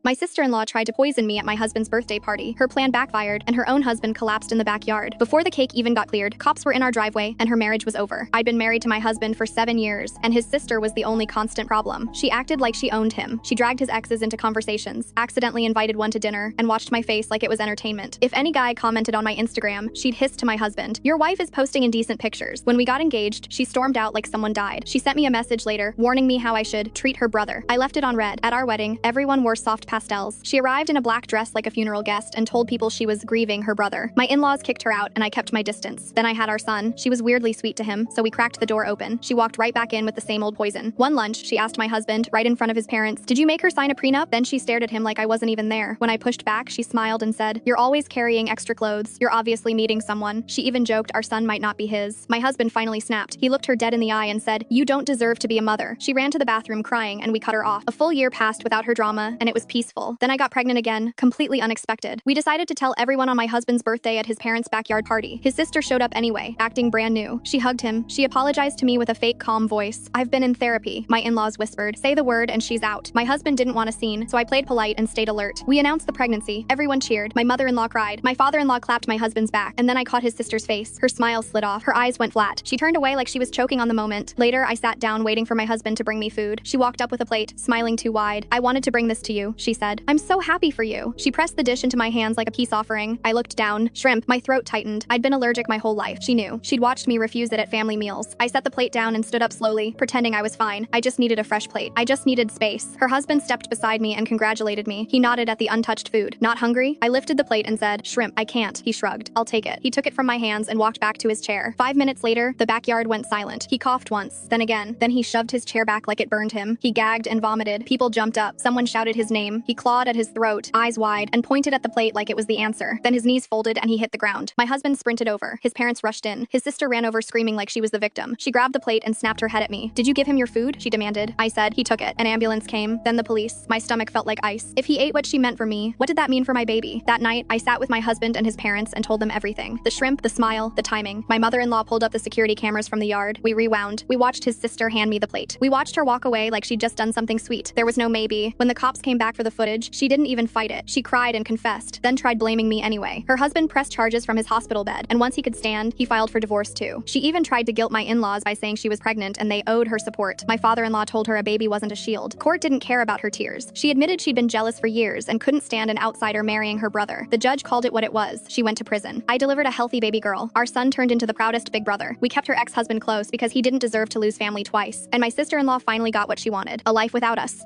My sister-in-law tried to poison me at my husband's birthday party. Her plan backfired, and her own husband collapsed in the backyard. Before the cake even got cleared, cops were in our driveway, and her marriage was over. I'd been married to my husband for 7 years, and his sister was the only constant problem. She acted like she owned him. She dragged his exes into conversations, accidentally invited one to dinner, and watched my face like it was entertainment. If any guy commented on my Instagram, she'd hiss to my husband, "Your wife is posting indecent pictures." When we got engaged, she stormed out like someone died. She sent me a message later, warning me how I should treat her brother. I left it on red. At our wedding, everyone wore soft pastels. She arrived in a black dress like a funeral guest and told people she was grieving her brother. My in-laws kicked her out, and I kept my distance. Then I had our son. She was weirdly sweet to him, so we cracked the door open. She walked right back in with the same old poison. One lunch, she asked my husband, right in front of his parents, "Did you make her sign a prenup?" Then she stared at him like I wasn't even there. When I pushed back, she smiled and said, "You're always carrying extra clothes. You're obviously meeting someone." She even joked our son might not be his. My husband finally snapped. He looked her dead in the eye and said, "You don't deserve to be a mother." She ran to the bathroom crying, and we cut her off. A full year passed without her drama, and it was peaceful. Then I got pregnant again, completely unexpected. We decided to tell everyone on my husband's birthday at his parents' backyard party. His sister showed up anyway, acting brand new. She hugged him. She apologized to me with a fake calm voice. "I've been in therapy," my in-laws whispered. "Say the word and she's out." My husband didn't want a scene, so I played polite and stayed alert. We announced the pregnancy. Everyone cheered. My mother-in-law cried. My father-in-law clapped my husband's back, and then I caught his sister's face. Her smile slid off. Her eyes went flat. She turned away like she was choking on the moment. Later, I sat down waiting for my husband to bring me food. She walked up with a plate, smiling too wide. "I wanted to bring this to you," she said. "I'm so happy for you." She pressed the dish into my hands like a peace offering. I looked down. Shrimp. My throat tightened. I'd been allergic my whole life. She knew. She'd watched me refuse it at family meals. I set the plate down and stood up slowly, pretending I was fine. I just needed a fresh plate. I just needed space. Her husband stepped beside me and congratulated me. He nodded at the untouched food. "Not hungry?" I lifted the plate and said, "Shrimp." "I can't." He shrugged. "I'll take it." He took it from my hands and walked back to his chair. 5 minutes later, the backyard went silent. He coughed once, then again. Then he shoved his chair back like it burned him. He gagged and vomited. People jumped up. Someone shouted his name. He clawed at his throat, eyes wide, and pointed at the plate like it was the answer. Then his knees folded and he hit the ground. My husband sprinted over. His parents rushed in. His sister ran over screaming like she was the victim. She grabbed the plate and snapped her head at me. "Did you give him your food?" she demanded. I said. He took it. An ambulance came, then the police. My stomach felt like ice. If he ate what she meant for me, what did that mean for my baby? That night, I sat with my husband and his parents and told them everything. The shrimp, the smile, the timing. My mother-in-law pulled up the security cameras from the yard. We rewound. We watched his sister hand me the plate. We watched her walk away like she'd just done something sweet. There was no maybe. When the cops came back for the footage, she didn't even fight it. She cried and confessed, then tried blaming me anyway. Her husband pressed charges from his hospital bed, and once he could stand, he filed for divorce too. She even tried to guilt my in-laws by saying she was pregnant and they owed her support. My father-in-law told her a baby wasn't a shield. Court didn't care about her tears. She admitted she'd been jealous for years and couldn't stand an outsider marrying her brother. The judge called it what it was. She went to prison. I delivered a healthy baby girl. Our son turned into the proudest big brother. We kept her ex-husband close because he didn't deserve to lose family twice. And my sister-in-law finally got what she wanted, a life without us.